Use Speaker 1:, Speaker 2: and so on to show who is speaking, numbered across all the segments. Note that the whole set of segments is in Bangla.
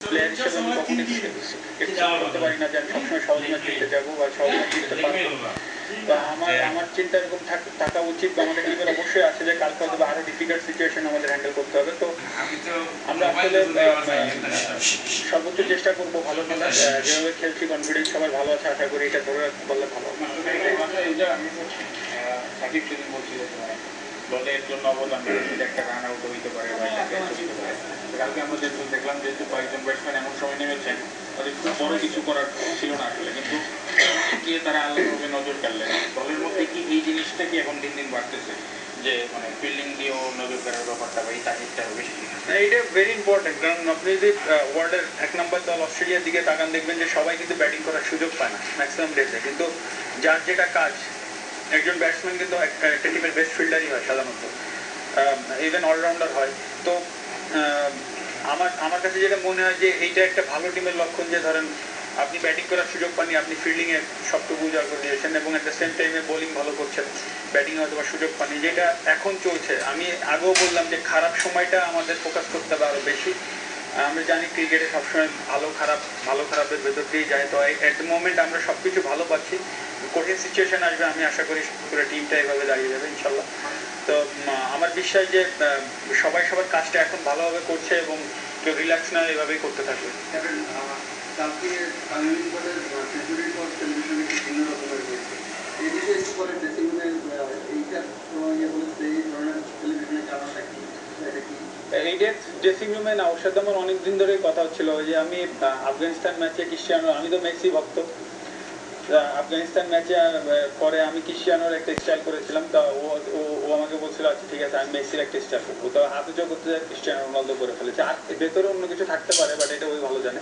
Speaker 1: প্লেয়ার হিসেবে আমি কখনই এক্সপেক্ট করতে পারি না যে আমি সবসময় সহজ ম্যাচ জিততে যাবো বা সহজ ম্যাচ জিততে পারবো। তো আমার চিন্তা এরকম থাকা উচিত বা আমাদের টিমের অবশ্যই আছে যে কালকে হয়তো আরো ডিফিকাল্ট সিচুয়েশন আমাদের হ্যান্ডেল করতে হবে। তো আমরা আসলে সর্বোচ্চ চেষ্টা করবো ভালো খেলার, যেভাবে খেলছি কনফিডেন্স সবার ভালো আছে, আশা করি এটা ধরে রাখতে পারলে ভালো। সাকিব সেদিন বলছিল দলের জন্য অবদান একটা রান আউট হইতে পারে বা কালকে আমরা যেহেতু দেখলাম যেহেতু কয়েকজন ব্যাটসম্যান এমন সময় নেমেছেন তাদের খুব বড় কিছু করার ছিল না আসলে, কিন্তু গিয়ে তারা আলাদাভাবে নজর কাড়লেন। দলের মধ্যে কি এই জিনিসটা কি এখন দিন দিন বাড়তেছে যে মানে ফিল্ডিং দিয়েও নজর কাড়ার ব্যাপারটা বা এই তাগিদটা বেশি? এটা ভেরি ইম্পর্টেন্ট, কারণ আপনি যদি ওয়ার্ল্ডের 1 নম্বর দল অস্ট্রেলিয়ার দিকে তাকান দেখবেন যে সবাই কিন্তু ব্যাটিং করার সুযোগ পায় না ম্যাক্সিমাম ডেসে, কিন্তু যার যেটা কাজ, একজন ব্যাটসম্যান কিন্তু একটা টিমের বেস্ট ফিল্ডারই হয় সাধারণত, ইভেন অলরাউন্ডার হয়। তো আমার কাছে যেটা মনে হয় যে এইটা একটা ভালো টিমের লক্ষণ যে ধরেন আপনি ব্যাটিং করার সুযোগ পাননি, আপনি ফিল্ডিংয়ে সবটুকু উজাড় করে দিয়েছেন এবং এট দ্য সেম টাইমে বোলিং ভালো করছেন, ব্যাটিং হয়তো বা সুযোগ পাননি, যেটা এখন চলছে। আমি আগেও বললাম যে খারাপ সময়টা আমাদের ফোকাস করতে হবে আরও বেশি। আমরা জানি ক্রিকেটে সবসময় ভালো খারাপের ভেতর দিয়ে যায়। তো এট দ্য মোমেন্ট আমরা সব কিছু ভালো পাচ্ছি, কঠিন সিচুয়েশন আসবে, আমি আশা করি পুরো টিমটা এভাবে দাঁড়িয়ে যাবে ইনশাল্লাহ। তো আমার বিশ্বাস যে সবাই সবার কাজটা এখন ভালোভাবে করছে এবং কেউ রিল্যাক্স না এভাবেই করতে থাকবে।
Speaker 2: কালকে সেঞ্চুরির পর টেলিভিশনে বিভিন্ন রকমের হয়েছে, এই বিষয়ে একটু পরে ড্রেসিংরুমের এইটা বলেছে এই ধরনের টেলিভিশনে জানাটা কি, এটা কি?
Speaker 1: এইটার ড্রেসিং রুমে না, ওর সাথে আমার অনেকদিন ধরেই কথা হচ্ছিল যে আমি আফগানিস্তান ম্যাচে ক্রিশ্চিয়ানো, আমি তো মেসি ভক্ত, আফগানিস্তান ম্যাচে পরে আমি ক্রিশ্চিয়ানোর একটা স্টাইল করেছিলাম। তা ও আমাকে বলছিল আচ্ছা ঠিক আছে আমি মেসির একটা স্টাইল করবো। তো হাতে যোগ করতে যায় ক্রিশ্চিয়ানো রোনালদো করে ফেলেছে, আর ভেতরে অন্য কিছু থাকতে পারে বাট এটা ওই ভালো জানে।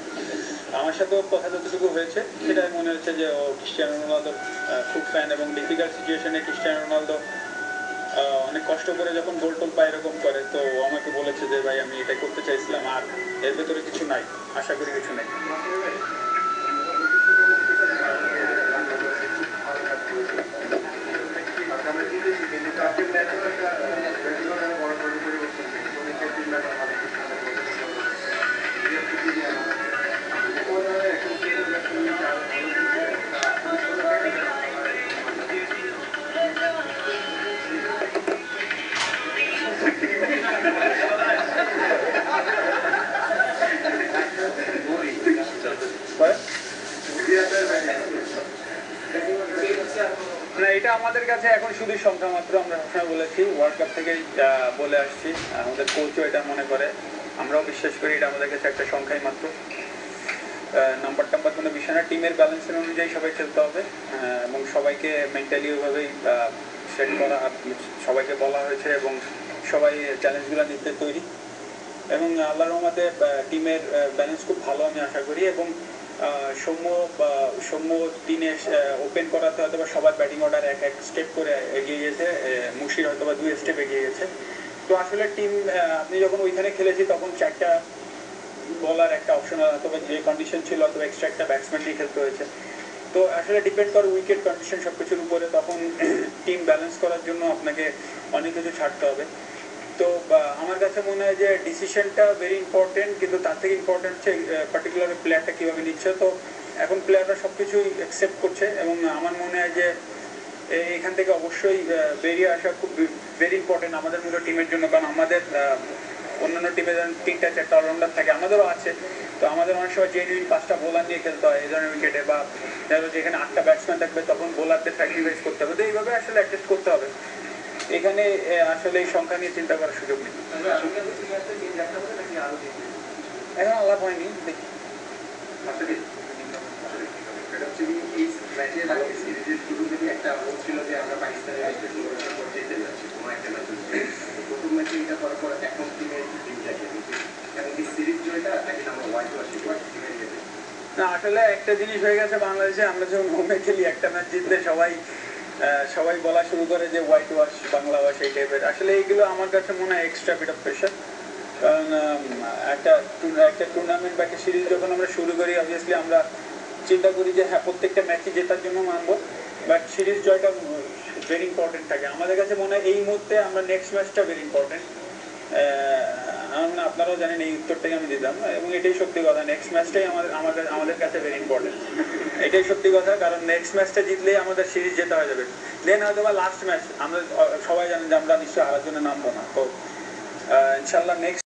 Speaker 1: আমার সাথেও কথা যতটুকু হয়েছে সেটাই মনে হচ্ছে যে ও ক্রিশ্চিয়ানো রোনালদোর খুব ফ্যান এবং ডিফিকাল্ট সিচুয়েশনে ক্রিশ্চিয়ানো রোনালদো অনেক কষ্ট করে যখন গোল টোল পায় এরকম করে, তো আমাকে বলেছে যে ভাই আমি এটা করতে চাইছিলাম, আর এর ভেতরে কিছু নাই, আশা করি কিছু নাই। না, এটা আমাদের কাছে এখন শুধু সংখ্যা মাত্র। আমরা সবসময় বলেছি, ওয়ার্ল্ড কাপ থেকেই বলে আসছি, আমাদের কোচও এটা মনে করে, আমরাও বিশ্বাস করি এটা আমাদের কাছে একটা সংখ্যাই মাত্র। নাম্বার টাম্বার কোনো বিষয় না, টিমের ব্যালেন্সের অনুযায়ী সবাই খেলতে হবে এবং সবাইকে মেন্টালি ওইভাবেই সেট করা, সবাইকে বলা হয়েছে এবং সবাই চ্যালেঞ্জগুলো নিতে তৈরি এবং আল্লাহর রহমতে টিমের ব্যালেন্স খুব ভালো আমি আশা করি। এবং সৌম্য দিনে ওপেন করাতে হয়তো বা সবার ব্যাটিং অর্ডার এক স্টেপ করে এগিয়ে গেছে, মুশির হয়তো বা 2 স্টেপ এগিয়ে গেছে। তো আসলে টিম, আপনি যখন ওইখানে খেলেছি তখন 4টা বলার একটা অপশন অথবা যে কন্ডিশন ছিল অথবা এক্সট্রা একটা ব্যাটসম্যান নিয়ে খেলতে হয়েছে। তো আসলে ডিপেন্ড করে উইকেট কন্ডিশন সব কিছুর উপরে, তখন টিম ব্যালেন্স করার জন্য আপনাকে অনেক কিছু ছাড়তে হবে। তো আমার কাছে মনে হয় যে ডিসিশনটা ভেরি ইম্পর্টেন্ট, কিন্তু তার থেকে ইম্পর্টেন্ট হচ্ছে পার্টিকুলার প্লেয়ারটা কীভাবে নিচ্ছে। তো এখন প্লেয়াররা সব কিছুই অ্যাকসেপ্ট করছে এবং আমার মনে হয় যে এখান থেকে অবশ্যই বেরিয়ে আসা খুব ভেরি ইম্পর্টেন্ট আমাদের মতো টিমের জন্য, কারণ আমাদের অন্যান্য টিমে যেমন 3টা-4টা অলরাউন্ডার থাকে, আমাদেরও আছে। তো আমাদের অনেক সময় জেনুইন 5টা বোলার নিয়ে খেলতে হয় এই ধরনের উইকেটে, বা ধরো যেখানে 8টা ব্যাটসম্যান থাকবে তখন বোলারদের স্যাক্রিফাইস করতে হবে। তো এইভাবে আসলে অ্যাডজাস্ট করতে হবে, এখানে আসলে এই সংখ্যা নিয়ে চিন্তা করার সুযোগ নেই। এখন আলাপ হয়নি, দেখি। না, আসলে একটা জিনিস হয়ে গেছে বাংলাদেশে, আমরা যখন হোমে খেলি একটা ম্যাচ জিতলে সবাই বলা শুরু করে যে হোয়াইট ওয়াশ, বাংলা ওয়াশ, এই টাইপের। আসলে এইগুলো আমার কাছে মনে হয় এক্সট্রা বিট অফ প্রেশার, কারণ একটা টুর্নামেন্ট বা একটা সিরিজ যখন আমরা শুরু করি অবভিয়াসলি আমরা চিন্তা করি যে হ্যাঁ প্রত্যেকটা ম্যাচই জেতার জন্য মানবো, বাট সিরিজ জয়টা ভেরি ইম্পর্টেন্ট থাকে আমাদের কাছে মনে হয়। এই মুহূর্তে আমরা নেক্সট ম্যাচটা ভেরি ইম্পর্টেন্ট, আমার মনে হয় আপনারাও জানেন এই উত্তরটাই আমি দিতাম, এবং এটাই সত্যি কথা। নেক্সট ম্যাচটাই আমাদের কাছে ভেরি ইম্পর্টেন্ট। এটাই সত্যি কথা, কারণ নেক্সট ম্যাচটা জিতলেই আমাদের সিরিজ জেতা হয়ে যাবে। দেন হয়তো বা লাস্ট ম্যাচ আমরা সবাই জানেন যে আমরা নিশ্চয়ই হারার জন্য নামবো না। তো ইনশাল্লাহ নেক্সট